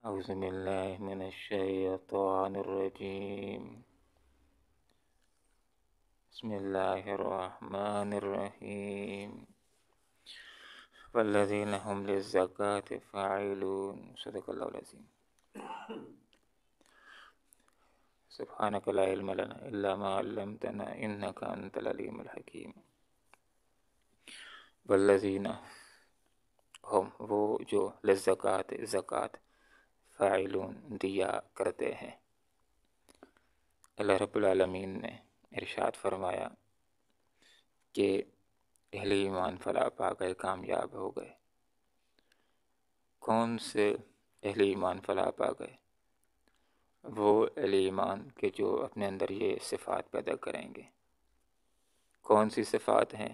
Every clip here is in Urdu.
أعوذ بالله من الشيطان الرجيم. بسم الله الرحمن الرحيم. والذين هم للزكاة فاعلون. صدق الله العظيم. سبحانك لا علم لنا إلا ما علمتنا إنك أنت العليم الحكيم. والذین ہم وہ جو للزکاة زکوٰۃ فاعلون دیا کرتے ہیں. اللہ رب العالمین نے ارشاد فرمایا کہ اہل ایمان فلاح پا گئے، کامیاب ہو گئے. کون سے اہل ایمان فلاح پا گئے؟ وہ اہل ایمان کے جو اپنے اندر یہ صفات پیدا کریں گے. کون سی صفات ہیں؟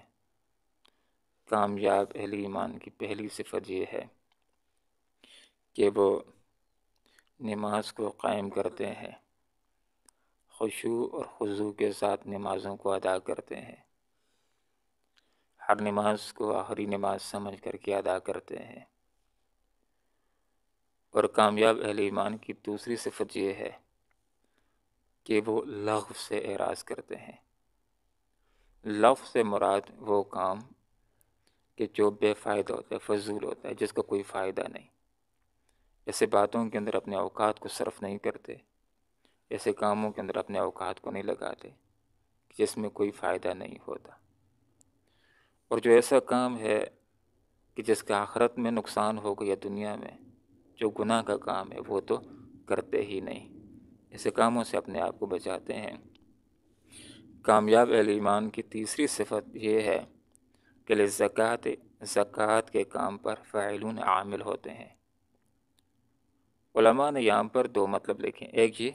کامیاب اہل ایمان کی پہلی صفت یہ ہے کہ وہ نماز کو قائم کرتے ہیں، خشوع اور خضوع کے ساتھ نمازوں کو ادا کرتے ہیں، ہر نماز کو آخری نماز سمجھ کر کے ادا کرتے ہیں. اور کامیاب اہل ایمان کی دوسری صفت یہ ہے کہ وہ لغو سے اعراض کرتے ہیں. لغو سے مراد وہ کام کہ جو بے فائدہ ہوتا ہے، فضول ہوتا ہے، جس کا کوئی فائدہ نہیں. ایسے باتوں کے اندر اپنے اوقات کو صرف نہیں کرتے، ایسے کاموں کے اندر اپنے اوقات کو نہیں لگاتے جس میں کوئی فائدہ نہیں ہوتا. اور جو ایسا کام ہے کہ جس کا آخرت میں نقصان ہوگا یا دنیا میں، جو گناہ کا کام ہے وہ تو کرتے ہی نہیں. ایسے کاموں سے اپنے آپ کو بچاتے ہیں. کامیاب اہل ایمان کی تیسری صفت یہ ہے کہ زکوٰۃ کے کام پر فاعلون عامل ہوتے ہیں. علماء نے یہاں پر دو مطلب لکھے. ایک یہ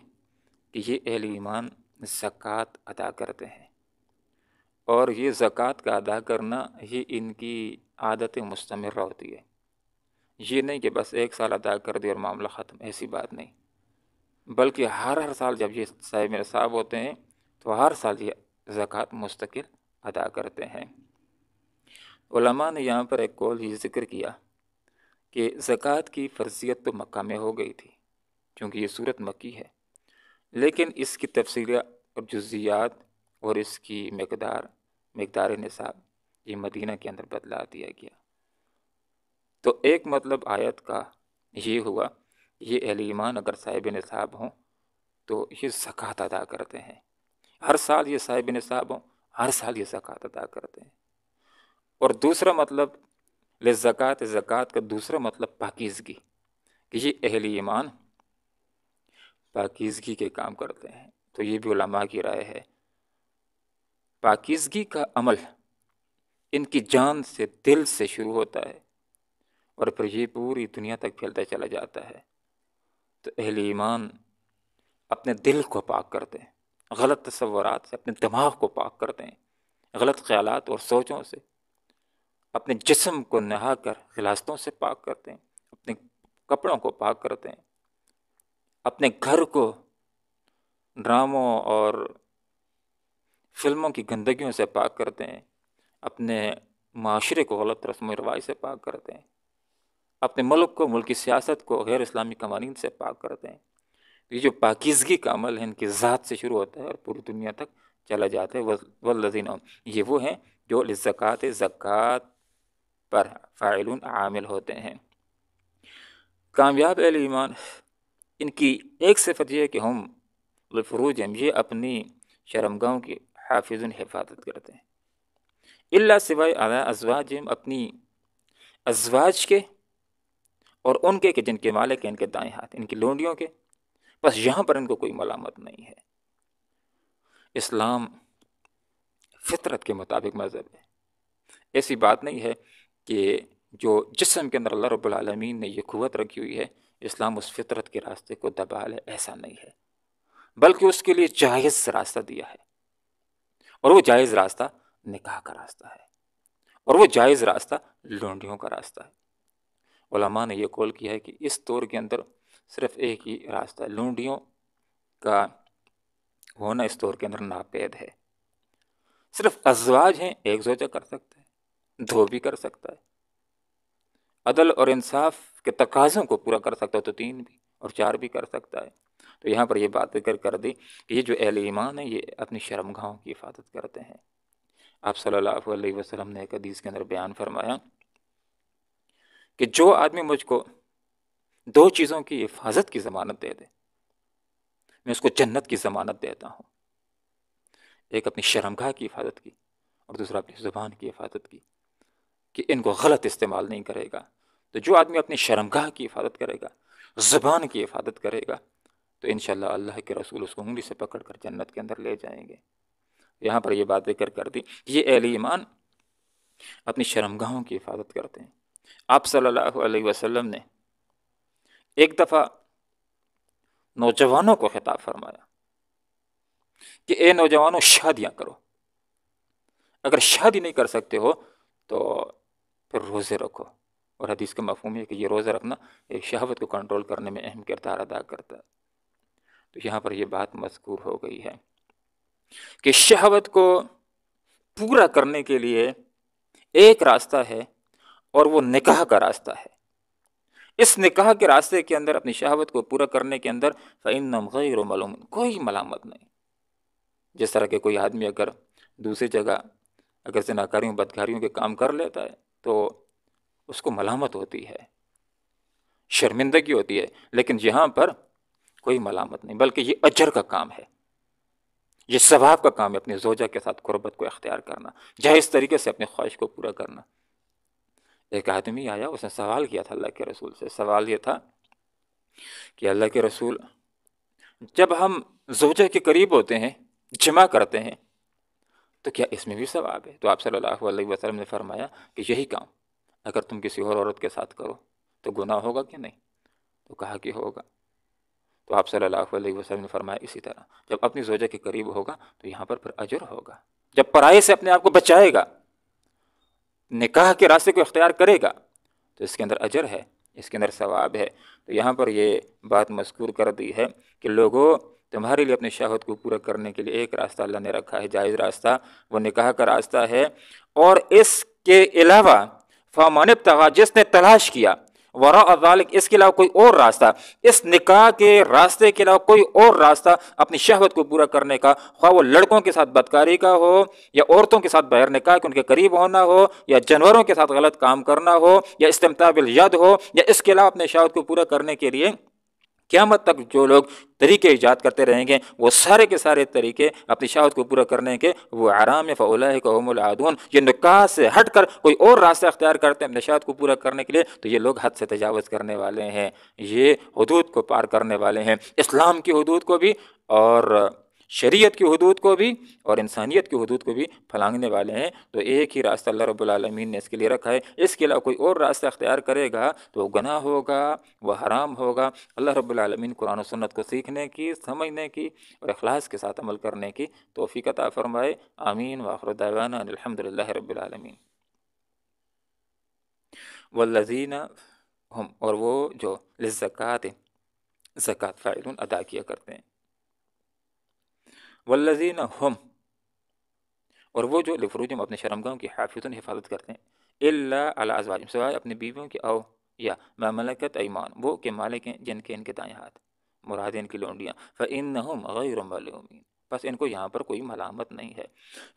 کہ یہ اہل ایمان زکوٰۃ ادا کرتے ہیں، اور یہ زکوٰۃ کا ادا کرنا یہ ان کی عادت مستمرہ ہوتی ہے. یہ نہیں کہ بس ایک سال ادا کر دے اور معاملہ ختم، ایسی بات نہیں، بلکہ ہر سال جب یہ صاحب نصاب ہوتے ہیں تو ہر سال یہ زکوٰۃ مستقل ادا کرتے ہیں. علماء نے یہاں پر ایک قول یہ ذکر کیا کہ زکوٰۃ کی فرضیت تو مکہ میں ہو گئی تھی کیونکہ یہ صورت مکی ہے، لیکن اس کی تفصیلات اور جزیات اور اس کی مقدار نصاب یہ مدینہ کے اندر بدلا دیا گیا. تو ایک مطلب آیت کا یہ ہوا یہ اہل ایمان اگر صاحب نصاب ہوں تو یہ زکوٰۃ ادا کرتے ہیں. ہر سال یہ صاحب نصاب ہوں، ہر سال یہ زکوٰۃ ادا کرتے ہیں. اور دوسرا مطلب للزکوٰۃ زکوٰۃ کا دوسرا مطلب پاکیزگی، کہ یہ اہل ایمان پاکیزگی کے کام کرتے ہیں. تو یہ بھی علماء کی رائے ہے. پاکیزگی کا عمل ان کی جان سے، دل سے شروع ہوتا ہے اور پھر یہ پوری دنیا تک پھیلتا چلا جاتا ہے. تو اہل ایمان اپنے دل کو پاک کرتے ہیں، غلط تصورات سے اپنے دماغ کو پاک کرتے ہیں، غلط خیالات اور سوچوں سے اپنے جسم کو نہا کر غلاظتوں سے پاک کرتے ہیں، اپنے کپڑوں کو پاک کرتے ہیں، اپنے گھر کو ڈراموں اور فلموں کی گندگیوں سے پاک کرتے ہیں، اپنے معاشرے کو غلط رسم و رواج سے پاک کرتے ہیں، اپنے ملک کو، ملکی سیاست کو غیر اسلامی قوانین سے پاک کرتے ہیں. یہ جو پاکیزگی کا عمل ہے ان کی ذات سے شروع ہوتا ہے اور پوری دنیا تک چلا جاتا ہے. والذین یہ وہ ہیں جو للزکوٰۃ زکوٰۃ پر فاعلون عامل ہوتے ہیں. کامیاب اہل ایمان ان کی ایک صفت یہ ہے کہ ہم لفروجہم یہ اپنی شرمگاہوں کی حافظون حفاظت کرتے ہیں، الا سوائے علی ازواجہم اپنی ازواج کے اور ان کے کہ جن کے مالک ہیں ان کے دائیں ہاتھ، ان کی لونڈیوں کے. بس یہاں پر ان کو کوئی ملامت نہیں ہے. اسلام فطرت کے مطابق مذہب ہے. ایسی بات نہیں ہے کہ جو جسم کے اندر اللہ رب العالمین نے یہ قوت رکھی ہوئی ہے اسلام اس فطرت کے راستے کو دبا لے، ایسا نہیں ہے، بلکہ اس کے لیے جائز راستہ دیا ہے. اور وہ جائز راستہ نکاح کا راستہ ہے، اور وہ جائز راستہ لونڈیوں کا راستہ ہے. علماء نے یہ قول کیا ہے کہ اس دور کے اندر صرف ایک ہی راستہ ہے، لونڈیوں کا ہونا اس دور کے اندر ناپید ہے. صرف ازواج ہیں، ایک زوجہ کر سکتا ہے، دو بھی کر سکتا ہے، عدل اور انصاف کے تقاضوں کو پورا کر سکتا ہے تو تین بھی، اور 4 بھی کر سکتا ہے۔ تو یہاں پر یہ بات ذکر کر دی کہ یہ جو اہل ایمان ہیں یہ اپنی شرمگاہوں کی حفاظت کرتے ہیں۔ آپ صلی اللہ علیہ وسلم نے ایک حدیث کے اندر بیان فرمایا کہ جو آدمی مجھ کو 2 چیزوں کی حفاظت کی ضمانت دے دے، میں اس کو جنت کی ضمانت دیتا ہوں۔ ایک اپنی شرمگاہ کی حفاظت کی، اور دوسرا اپنی زبان کی حفاظت کی، کہ ان کو غلط استعمال نہیں کرے گا۔ تو جو آدمی اپنی شرمگاہ کی حفاظت کرے گا، زبان کی حفاظت کرے گا، تو انشاءاللہ اللہ کے رسول اس کو انگلی سے پکڑ کر جنت کے اندر لے جائیں گے۔ یہاں پر یہ بات ذکر کر دی کہ یہ اہل ایمان اپنی شرمگاہوں کی حفاظت کرتے ہیں۔ آپ صلی اللہ علیہ وسلم نے ایک دفعہ نوجوانوں کو خطاب فرمایا کہ اے نوجوانوں، شادیاں کرو، اگر شادی نہیں کر سکتے ہو تو پھر روزے رکھو۔ اور حدیث کا مفہوم ہے کہ یہ روزہ رکھنا ایک شہوت کو کنٹرول کرنے میں اہم کردار ادا کرتا ہے۔ تو یہاں پر یہ بات مذکور ہو گئی ہے کہ شہوت کو پورا کرنے کے لیے ایک راستہ ہے، اور وہ نکاح کا راستہ ہے۔ اس نکاح کے راستے کے اندر اپنی شہوت کو پورا کرنے کے اندر فَإِنَّهُمْ غَيْرُ مَلُومٍ، کوئی ملامت نہیں۔ جس طرح کہ کوئی آدمی اگر دوسری جگہ اگر زناکاریوں بدکاریوں کے کام کر لیتا ہے تو اس کو ملامت ہوتی ہے، شرمندگی ہوتی ہے، لیکن یہاں پر کوئی ملامت نہیں، بلکہ یہ اجر کا کام ہے، یہ ثواب کا کام ہے، اپنی زوجہ کے ساتھ قربت کو اختیار کرنا، جائز طریقے سے اپنی خواہش کو پورا کرنا۔ ایک آدمی آیا، اس نے سوال کیا تھا اللہ کے رسول سے۔ سوال یہ تھا کہ اللہ کے رسول، جب ہم زوجہ کے قریب ہوتے ہیں، جمع کرتے ہیں، تو کیا اس میں بھی ثواب ہے؟ تو آپ صلی اللہ علیہ وسلم نے فرمایا کہ یہی کام اگر تم کسی اور عورت کے ساتھ کرو تو گناہ ہوگا کہ نہیں؟ تو کہا کہ ہوگا۔ تو آپ صلی اللہ علیہ وسلم نے فرمایا اسی طرح جب اپنی زوجہ کے قریب ہوگا تو یہاں پر پھر اجر ہوگا۔ جب پرائے سے اپنے آپ کو بچائے گا، نکاح کے راستے کو اختیار کرے گا، تو اس کے اندر اجر ہے، اس کے اندر ثواب ہے۔ تو یہاں پر یہ بات مذکور کر دی ہے کہ لوگوں، تمہارے لیے اپنی شہوت کو پورا کرنے کے لیے ایک راستہ اللہ نے رکھا ہے، جائز راستہ، وہ نکاح کا راستہ ہے۔ اور اس کے علاوہ فَمَنِ ابْتَغَىٰ، جس نے تلاش کیا، وراء ذلک، اس کے علاوہ کوئی اور راستہ، اس نکاح کے راستے کے علاوہ کوئی اور راستہ اپنی شہوت کو پورا کرنے کا، خواہ وہ لڑکوں کے ساتھ بدکاری کا ہو، یا عورتوں کے ساتھ بغیر نکاح کے ان کے قریب ہونا ہو، یا جانوروں کے ساتھ غلط کام کرنا ہو، یا استمتاع بالید ہو، یا اس کے علاوہ اپنے شہوت کو پورا کرنے کے لیے قیامت تک جو لوگ طریقے ایجاد کرتے رہیں گے، وہ سارے کے سارے طریقے اپنی شہوت کو پورا کرنے کے وہ حرام ہے۔ فَأُولَٰئِکَ هُمُ الْعَادُونَ، یہ نکاح سے ہٹ کر کوئی اور راستہ اختیار کرتے ہیں اپنی شہوت کو پورا کرنے کے لیے، تو یہ لوگ حد سے تجاوز کرنے والے ہیں، یہ حدود کو پار کرنے والے ہیں، اسلام کی حدود کو بھی اور شریعت کی حدود کو بھی اور انسانیت کی حدود کو بھی پھلانگنے والے ہیں۔ تو ایک ہی راستہ اللہ رب العالمین نے اس کے لیے رکھا ہے، اس کے علاوہ کوئی اور راستہ اختیار کرے گا تو وہ گناہ ہوگا، وہ حرام ہوگا۔ اللہ رب العالمین قرآن و سنت کو سیکھنے کی، سمجھنے کی اور اخلاص کے ساتھ عمل کرنے کی توفیق عطا فرمائے۔ آمین۔ وآخر دعوانا ان الحمد للہ رب العالمین۔ والذین ہم، اور وہ جو للزکوٰۃ، زکوٰۃ فاعلون ادا کیا کرتے ہیں، والذین ہم، اور وہ جو لفروجہم اپنے شرمگاہوں کی حافظون حفاظت کرتے ہیں، الا علی ازواجہم، سوائے اپنے بیویوں کی، او یا ما ملکت ایمان، وہ کے مالک ہیں جن کے ان کے دائیں ہاتھ، مراد ان کی لونڈیاں، فإنہم غیر ملومین، بس ان کو یہاں پر کوئی ملامت نہیں ہے۔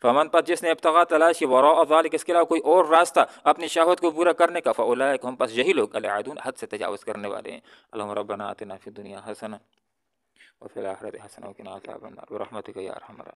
فمن، پس جس نے ابتغاء تلاشی، وراء ذلک، اس کے علاوہ کوئی اور راستہ اپنی شہوت کو پورا کرنے کا، فاولئک ہم، پس یہی لوگ العادون، حد سے تجاوز کرنے والے ہیں۔ اللہم ربنا آتنا فی الدنیا حسنہ وفی الآخرۃ حسنہ وقنا عذاب النار برحمتک یا ارحم الراحمین۔